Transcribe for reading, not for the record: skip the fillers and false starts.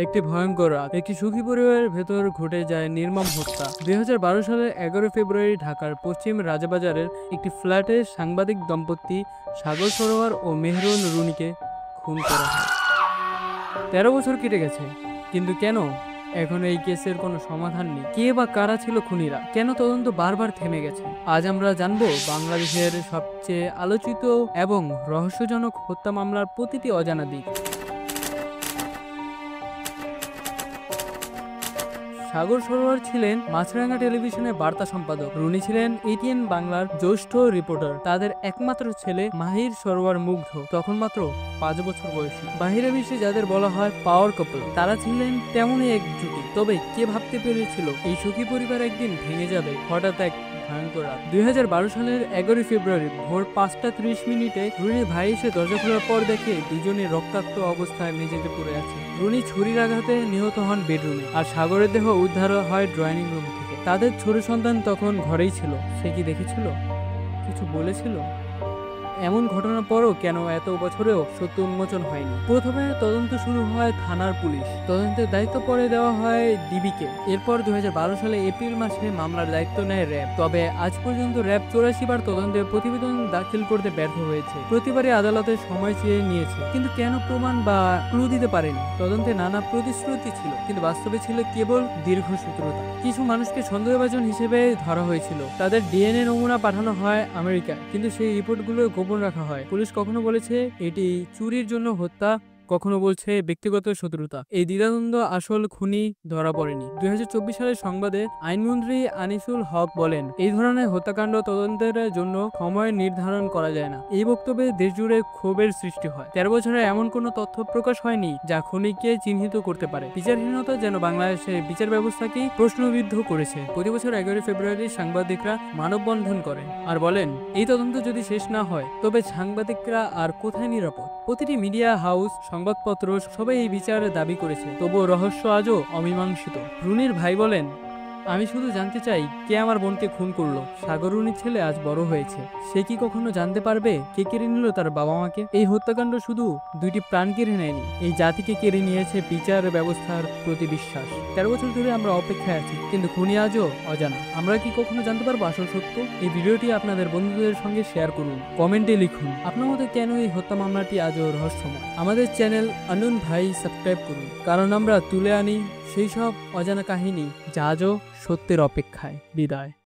একটি ভয়ঙ্কর রাত, একটি সুখী পরিবারের ভেতর ঘটে যায় নির্মম হত্যা। ২০১২ সালের ১১ ফেব্রুয়ারি ঢাকার পশ্চিম রাজাবাজারের একটি ফ্ল্যাটে সাংবাদিক দম্পতি সাগর সরোয়ার ও মেহরুন রুনিকে খুন করা হয়। ১৩ বছর কেটে গেছে, কিন্তু কেন এখন এই কেসের কোনো সমাধান নেই? কে বা কারা ছিল খুনিরা? কেন তদন্ত বারবার থেমে গেছে? আজ আমরা জানবো বাংলাদেশের সবচেয়ে আলোচিত এবং রহস্যজনক হত্যা মামলার প্রতিটি অজানা দিক। সাগর সরোয়ার ছিলেন মাছরাঙা টেলিভিশনের বার্তা সম্পাদক। রুনি ছিলেন এটিএন বাংলার জ্যেষ্ঠ রিপোর্টার। তাদের একমাত্র ছেলে মাহির সরোয়ার মুগ্ধ, তখন মাত্র ৫ বছর বয়সী। বাহিরে বিশ্বে যাদের বলা হয় পাওয়ার কাপল, তারা ছিলেন তেমনই এক জুটি। তবে কে ভাবতে পেরেছিল এই সুখী পরিবার একদিন ভেঙে যাবে হঠাৎ এক ভয়ঙ্কর রাত? ২০১২ সালের ১১ ফেব্রুয়ারি ভোর ৫টা ৩০ মিনিটে রুনির ভাই এসে দরজা খোলার পর দেখে দুজনে রক্তাক্ত অবস্থায় মেঝেতে পড়ে আছে। রুনি ছুরির আঘাতে নিহত হন বেডরুমে, আর সাগরের দেহ উদ্ধার হয় ড্রয়িং রুম থেকে। তাদের ছোট সন্তান তখন ঘরেই ছিল। সে কি দেখেছিল? কিছু বলেছিল? এমন ঘটনার পরও কেন এত বছরেও সত্য উন্মোচন হয়নি? প্রথমে তদন্ত শুরু হয় থানার পুলিশ। তদন্তের দায়িত্ব পরে দেওয়া হয় ডিবিকে। এরপর ২০১২ সালে এপ্রিল মাসে মামলার দায়িত্ব নেয় র্যাব। তবে আজ পর্যন্ত র্যাব ৮৪ বার তদন্তের প্রতিবেদন দাখিল করতে ব্যর্থ হয়েছে। প্রতিবারই আদালতে সময় চেয়ে নিয়েছে, কিন্তু কেন প্রমাণ বা ক্লু দিতে পারেনি? তদন্তে নানা প্রতিশ্রুতি ছিল, কিন্তু বাস্তবে ছিল কেবল দীর্ঘসূত্রতা। কিছু মানুষকে সন্দেহভাজন হিসেবে ধরা হয়েছিল। তাদের ডিএনএ নমুনা পাঠানো হয় আমেরিকায়, কিন্তু সেই রিপোর্টগুলো গোপন রাখা হয়। পুলিশ কখনো বলেছে এটি চুরির জন্য হত্যা, কখনো বলছে ব্যক্তিগত শত্রুতা। এই দ্বিধাদ্বন্দ্ব আসল খুনি ধরা পড়েনি। ২০২৪ সালের সংবাদে আইনমন্ত্রী আনিসুল হক বলেন, এই ধরনের হত্যাকাণ্ড তদন্তের জন্য সময় নির্ধারণ করা যায় না। এই বক্তব্যে দেশজুড়ে ক্ষোভের সৃষ্টি হয়। ১৩ বছরে এমন কোনো তথ্য প্রকাশ হয়নি যা খুনিকে চিহ্নিত করতে পারে। বিচারহীনতা যেন বাংলাদেশের বিচার ব্যবস্থাকেই প্রশ্নবিদ্ধ করেছে। প্রতি বছর ১১ ফেব্রুয়ারি সাংবাদিকরা মানববন্ধন করেন আর বলেন, এই তদন্ত যদি শেষ না হয় তবে সাংবাদিকরা আর কোথায় নিরাপদ? প্রতিটি মিডিয়া হাউস, সংবাদপত্র সবাই এই বিচারের দাবি করেছে, তবুও রহস্য আজও অমীমাংসিত। রুনির ভাই বলেন, আমি শুধু জানতে চাই কে আমার বোনকে খুন করলো। সাগর রুনির ছেলে আজ বড় হয়েছে, সে কি কখনো জানতে পারবে কে কেড়ে নিল তার বাবা মাকে? এই হত্যাকাণ্ড শুধু দুইটি প্রাণ কেড়ে নেয়নি, এই জাতিকে কেড়ে নিয়েছে বিচার ব্যবস্থার প্রতি বিশ্বাস। ১৩ বছর ধরে আমরা অপেক্ষায় আছি, কিন্তু খুনি আজও অজানা। আমরা কি কখনো জানতে পারবো আসল সত্য? এই ভিডিওটি আপনাদের বন্ধুদের সঙ্গে শেয়ার করুন, কমেন্টে লিখুন আপনার মতে কেন এই হত্যা মামলাটি আজও রহস্যময়। আমাদের চ্যানেল আনুন ভাই সাবস্ক্রাইব করুন, কারণ আমরা তুলে আনি সেই সব অজানা কাহিনী যা আজও সত্যের অপেক্ষায়। বিদায়।